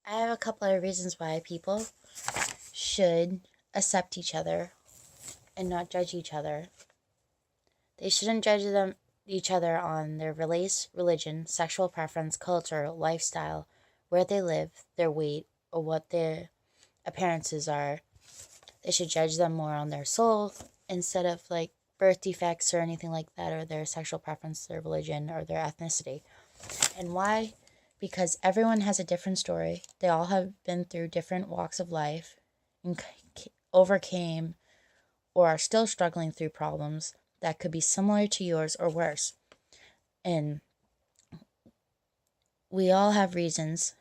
I have a couple of reasons why people should accept each other and not judge each other. They shouldn't judge each other on their race, religion, sexual preference, culture, lifestyle, where they live, their weight, or what their appearances are. They should judge them more on their soul instead of like birth defects or anything like that, or their sexual preference, their religion, or their ethnicity. And why? Because everyone has a different story. They all have been through different walks of life and overcame or are still struggling through problems that could be similar to yours or worse. And we all have reasons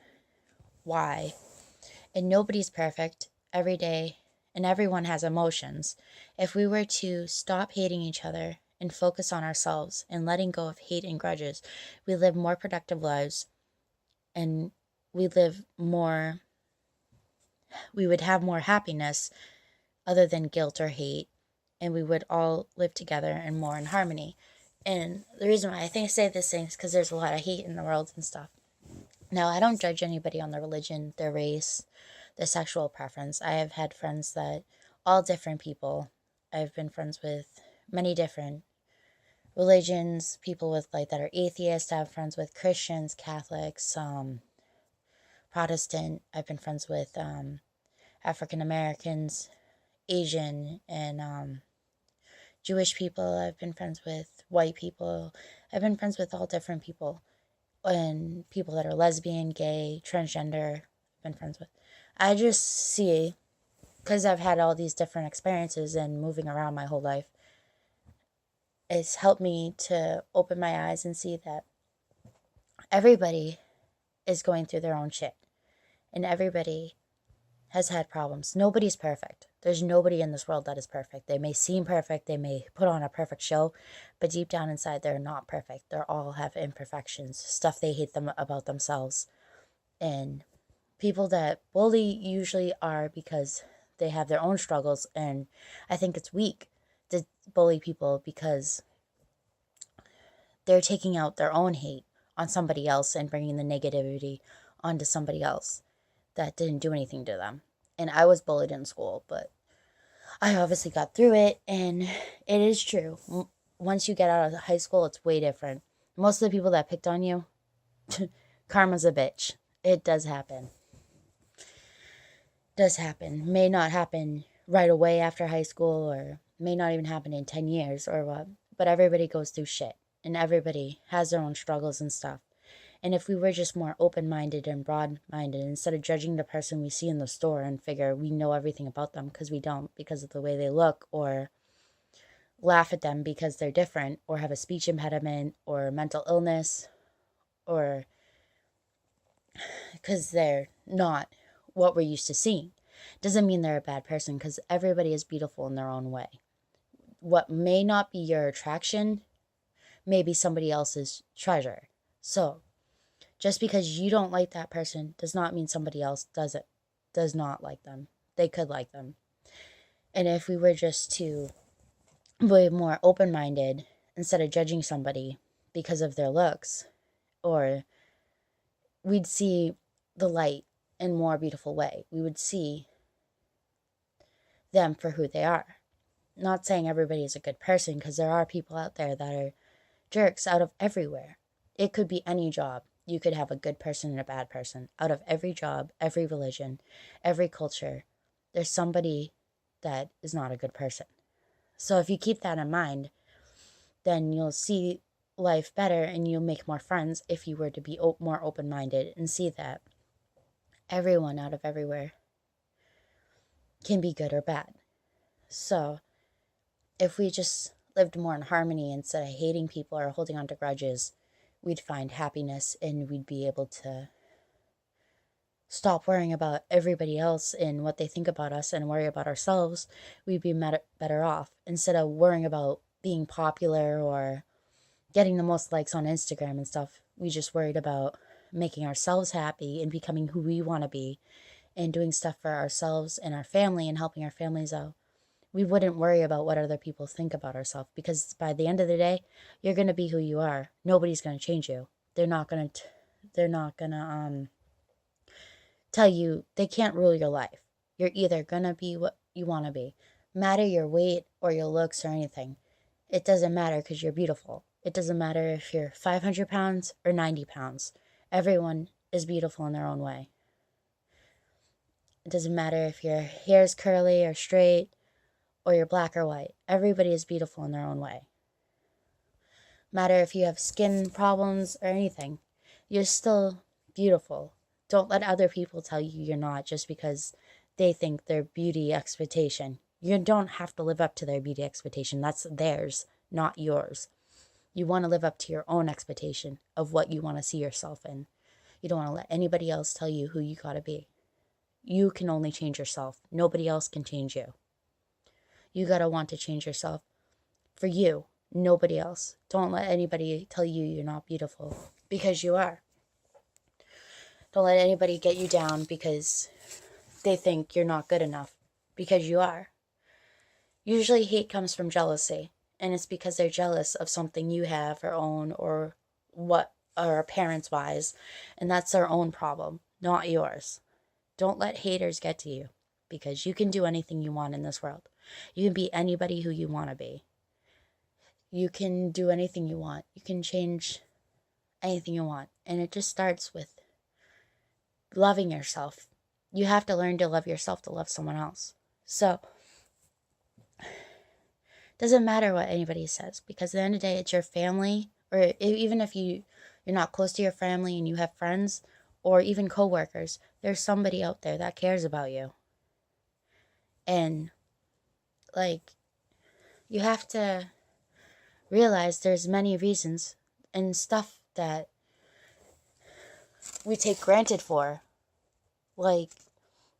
why. And nobody's perfect every day, and everyone has emotions. If we were to stop hating each other and focus on ourselves and letting go of hate and grudges, we live more productive lives and we live more, we would have more happiness other than guilt or hate, and we would all live together and more in harmony. And the reason why I think I say this thing is because there's a lot of hate in the world and stuff. Now, I don't judge anybody on their religion, their race, their sexual preference. I have had friends that, all different people. I've been friends with many different religions, people with like that are atheists. I have friends with Christians, Catholics, Protestant. I've been friends with African Americans, Asian, and Jewish people. I've been friends with white people. I've been friends with all different people and people that are lesbian, gay, transgender. I've been friends with. I just see, because I've had all these different experiences and moving around my whole life, it's helped me to open my eyes and see that everybody is going through their own shit and everybody has had problems. Nobody's perfect. There's nobody in this world that is perfect. They may seem perfect, they may put on a perfect show, but deep down inside, they're not perfect. They all have imperfections, stuff they hate them about themselves. And people that bully usually are because they have their own struggles. And I think it's weak to bully people because they're taking out their own hate on somebody else and bringing the negativity onto somebody else that didn't do anything to them. And I was bullied in school, but I obviously got through it. And it is true. Once you get out of high school, it's way different. Most of the people that picked on you, karma's a bitch. It does happen. Does happen. May not happen right away after high school, or may not even happen in 10 years or what. But everybody goes through shit. And everybody has their own struggles and stuff. And if we were just more open minded and broad minded, instead of judging the person we see in the store and figure we know everything about them, because we don't, because of the way they look, or laugh at them because they're different, or have a speech impediment, or mental illness, or because they're not what we're used to seeing, doesn't mean they're a bad person, because everybody is beautiful in their own way. What may not be your attraction may be somebody else's treasure. So, just because you don't like that person does not mean somebody else does not like them. They could like them. And if we were just to be more open minded instead of judging somebody because of their looks, or we'd see the light in a more beautiful way. We would see them for who they are. Not saying everybody is a good person, because there are people out there that are jerks out of everywhere. It could be any job. You could have a good person and a bad person. Out of every job, every religion, every culture, there's somebody that is not a good person. So if you keep that in mind, then you'll see life better and you'll make more friends if you were to be more open minded and see that everyone out of everywhere can be good or bad. So if we just lived more in harmony instead of hating people or holding on to grudges, we'd find happiness and we'd be able to stop worrying about everybody else and what they think about us and worry about ourselves. We'd be better off instead of worrying about being popular or getting the most likes on Instagram and stuff. We just worried about making ourselves happy and becoming who we want to be and doing stuff for ourselves and our family and helping our families out. We wouldn't worry about what other people think about ourselves, because by the end of the day, you're going to be who you are. Nobody's going to change you. They're not going to tell you they can't rule your life. You're either gonna be what you want to be, matter your weight or your looks or anything. It doesn't matter because you're beautiful. It doesn't matter if you're 500 pounds or 90 pounds. Everyone is beautiful in their own way. It doesn't matter if your hair is curly or straight or you're black or white. Everybody is beautiful in their own way. Matter if you have skin problems or anything, you're still beautiful. Don't let other people tell you you're not just because they think their beauty expectation. You don't have to live up to their beauty expectation. That's theirs, not yours. You want to live up to your own expectation of what you want to see yourself in. You don't want to let anybody else tell you who you gotta be. You can only change yourself. Nobody else can change you. You gotta want to change yourself for you, nobody else. Don't let anybody tell you you're not beautiful, because you are. Don't let anybody get you down because they think you're not good enough, because you are. Usually hate comes from jealousy, and it's because they're jealous of something you have or own or what or parents wise, and that's their own problem, not yours. Don't let haters get to you, because you can do anything you want in this world. You can be anybody who you want to be. You can do anything you want. You can change anything you want. And it just starts with loving yourself. You have to learn to love yourself to love someone else. So, it doesn't matter what anybody says, because at the end of the day, it's your family, or even if you're not close to your family and you have friends, or even coworkers, there's somebody out there that cares about you. And, like, you have to realize there's many reasons and stuff that we take granted for. Like,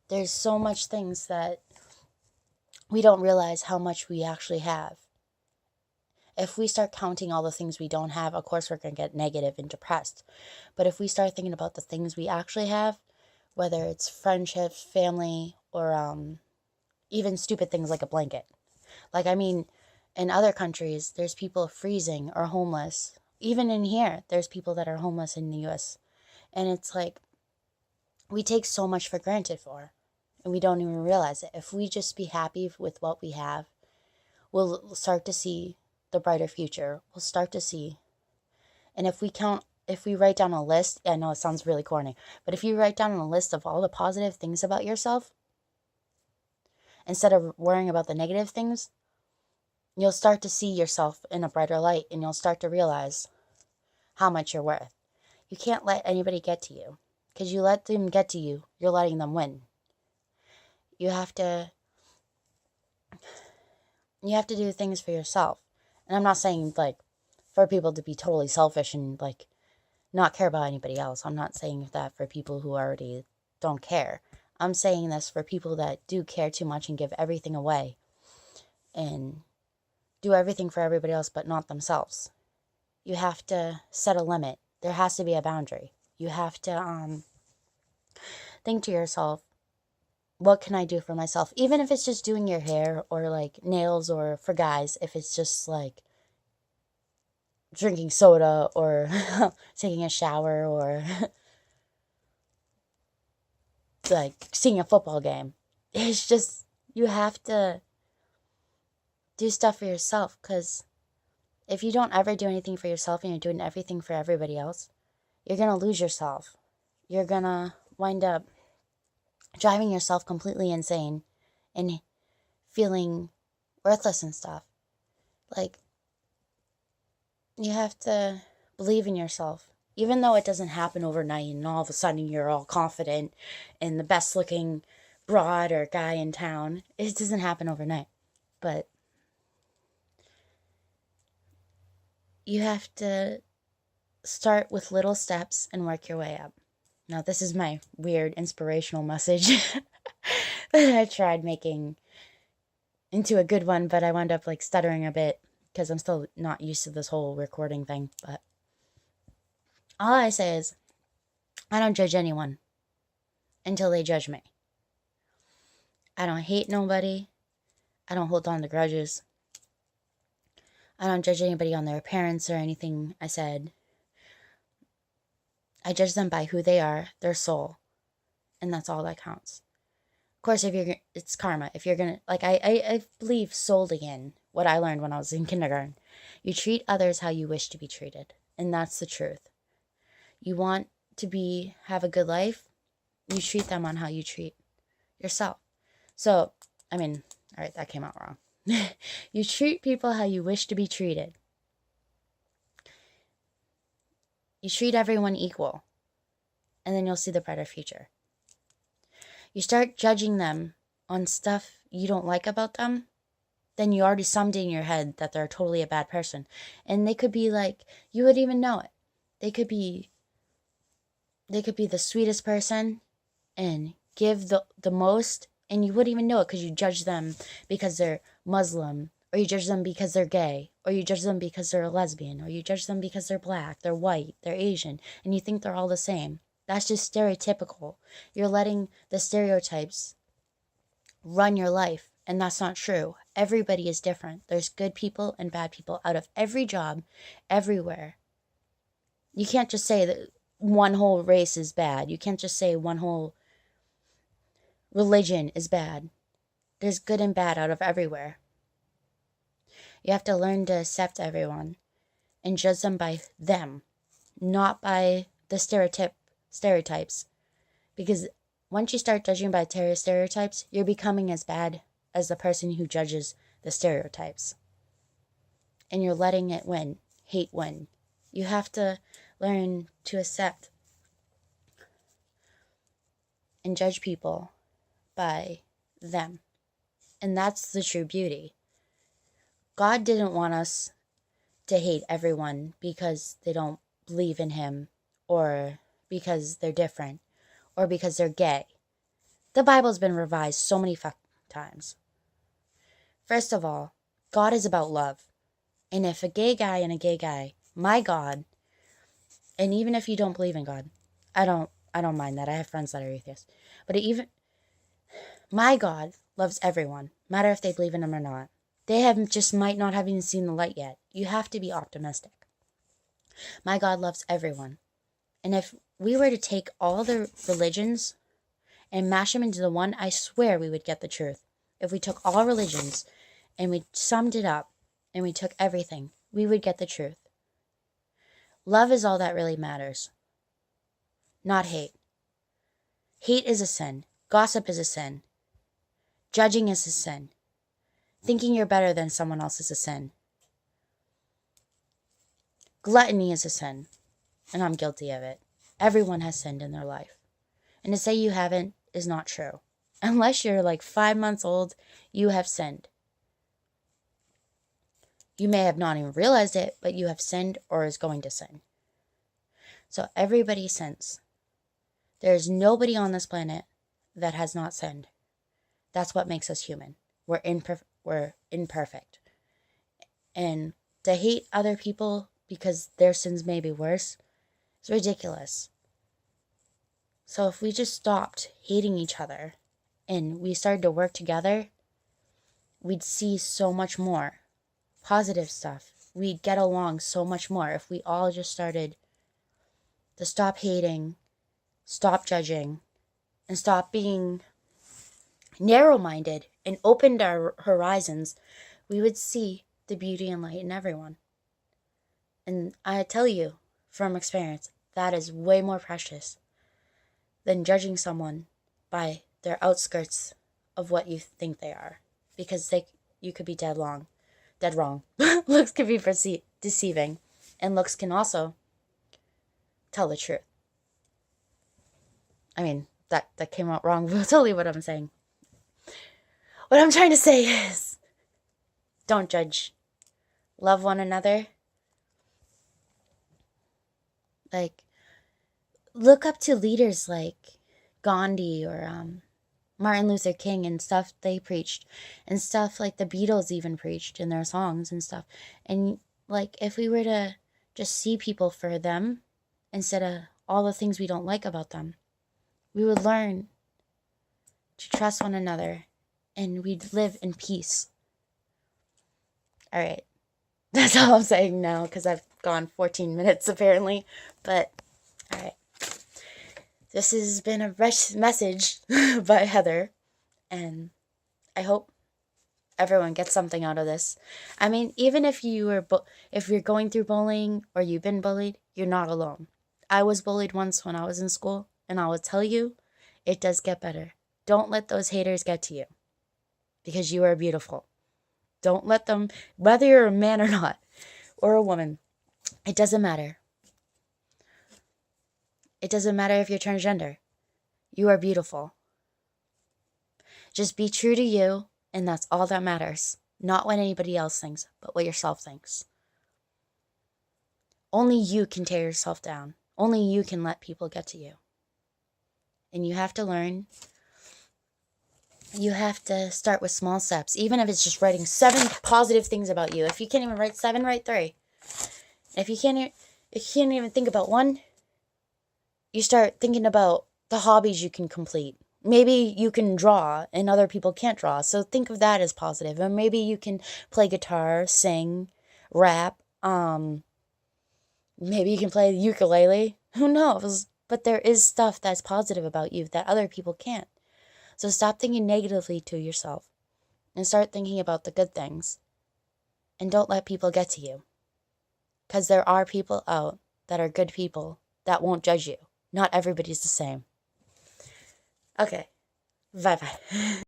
there's so much things that we don't realize how much we actually have. If we start counting all the things we don't have, of course we're going to get negative and depressed. But if we start thinking about the things we actually have, whether it's friendships, family, or even stupid things like a blanket. Like, I mean, in other countries, there's people freezing or homeless. Even in here, there's people that are homeless in the US. And it's like, we take so much for granted and we don't even realize it. If we just be happy with what we have, we'll start to see the brighter future. We'll start to see. And if we write down a list, I know it sounds really corny, but if you write down a list of all the positive things about yourself, instead of worrying about the negative things, you'll start to see yourself in a brighter light, and you'll start to realize how much you're worth. You can't let anybody get to you, because you let them get to you, you're letting them win. You have to do things for yourself. And I'm not saying, like, for people to be totally selfish and, like, not care about anybody else. I'm not saying that for people who already don't care. I'm saying this for people that do care too much and give everything away and do everything for everybody else but not themselves. You have to set a limit. There has to be a boundary. You have to think to yourself, what can I do for myself? Even if it's just doing your hair or like nails, or for guys, if it's just like drinking soda or taking a shower or like seeing a football game. It's just, you have to do stuff for yourself, because if you don't ever do anything for yourself and you're doing everything for everybody else, you're going to lose yourself. You're going to wind up driving yourself completely insane and feeling worthless and stuff. Like, you have to believe in yourself. Even though it doesn't happen overnight and all of a sudden you're all confident and the best looking broad or guy in town, it doesn't happen overnight. But you have to start with little steps and work your way up. Now, this is my weird inspirational message that I tried making into a good one, but I wound up like stuttering a bit because I'm still not used to this whole recording thing. But all I say is, I don't judge anyone until they judge me. I don't hate nobody. I don't hold on to grudges. I don't judge anybody on their appearance or anything I said. I judge them by who they are, their soul, and that's all that counts. Of course, it's karma. If you're gonna, like, I believe solely in what I learned when I was in kindergarten. You treat others how you wish to be treated, and that's the truth. You want to have a good life, you treat them on how you treat yourself. So, I mean, all right, that came out wrong. You treat people how you wish to be treated. You treat everyone equal, and then you'll see the brighter future. You start judging them on stuff you don't like about them, then you already summed in your head that they're totally a bad person. And they could be like, you wouldn't even know it. They could be the sweetest person and give the most, and you wouldn't even know it because you judge them because they're Muslim, or you judge them because they're gay, or you judge them because they're a lesbian, or you judge them because they're black, they're white, they're Asian, and you think they're all the same. That's just stereotypical. You're letting the stereotypes run your life, and that's not true. Everybody is different. There's good people and bad people out of every job, everywhere. You can't just say that one whole race is bad. You can't just say one whole religion is bad. There's good and bad out of everywhere. You have to learn to accept everyone and judge them by them, not by the stereotypes. Because once you start judging by stereotypes, you're becoming as bad as the person who judges the stereotypes. And you're letting it win, hate win. You have to learn to accept and judge people by them. And that's the true beauty. God didn't want us to hate everyone because they don't believe in him, or because they're different, or because they're gay. The Bible's been revised so many times. First of all, God is about love. And if a gay guy, my God, and even if you don't believe in God, I don't mind that. I have friends that are atheists. But my God loves everyone, no matter if they believe in him or not. They might not have even seen the light yet. You have to be optimistic. My God loves everyone. And if we were to take all the religions and mash them into the one, I swear we would get the truth. If we took all religions and we summed it up and we took everything, we would get the truth. Love is all that really matters, not hate. Hate is a sin. Gossip is a sin. Judging is a sin. Thinking you're better than someone else is a sin. Gluttony is a sin, and I'm guilty of it. Everyone has sinned in their life. And to say you haven't is not true. Unless you're like 5 months old, you have sinned. You may have not even realized it, but you have sinned or is going to sin. So everybody sins. There's nobody on this planet that has not sinned. That's what makes us human. We're imperfect. And to hate other people because their sins may be worse is ridiculous. So if we just stopped hating each other and we started to work together, we'd see so much more positive stuff. We'd get along so much more if we all just started to stop hating, stop judging, and stop being narrow-minded and opened our horizons. We would see the beauty and light in everyone. And I tell you from experience, that is way more precious than judging someone by their outskirts of what you think they are, because you could be dead wrong. Looks can be deceiving, and looks can also tell the truth. I mean, that came out wrong, but totally what I'm saying. What I'm trying to say is, don't judge. Love one another. Like, look up to leaders like Gandhi or Martin Luther King and stuff they preached, and stuff like the Beatles even preached in their songs and stuff. And like, if we were to just see people for them instead of all the things we don't like about them, we would learn to trust one another and we'd live in peace. All right. That's all I'm saying now because I've gone 14 minutes apparently. But, all right. This has been a message by Heather, and I hope everyone gets something out of this. I mean, even if if you're going through bullying or you've been bullied, you're not alone. I was bullied once when I was in school, and I will tell you, it does get better. Don't let those haters get to you, because you are beautiful. Don't let them, whether you're a man or not, or a woman, it doesn't matter. It doesn't matter if you're transgender. You are beautiful. Just be true to you, and that's all that matters. Not what anybody else thinks, but what yourself thinks. Only you can tear yourself down. Only you can let people get to you. And you have to learn. You have to start with small steps, even if it's just writing 7 positive things about you. If you can't even write 7, write 3. If you can't even think about 1, you start thinking about the hobbies you can complete. Maybe you can draw and other people can't draw, so think of that as positive. Or maybe you can play guitar, sing, rap, maybe you can play the ukulele. Who knows? But there is stuff that's positive about you that other people can't. So stop thinking negatively to yourself and start thinking about the good things. And don't let people get to you. Because there are people out that are good people that won't judge you. Not everybody's the same. Okay. Bye-bye.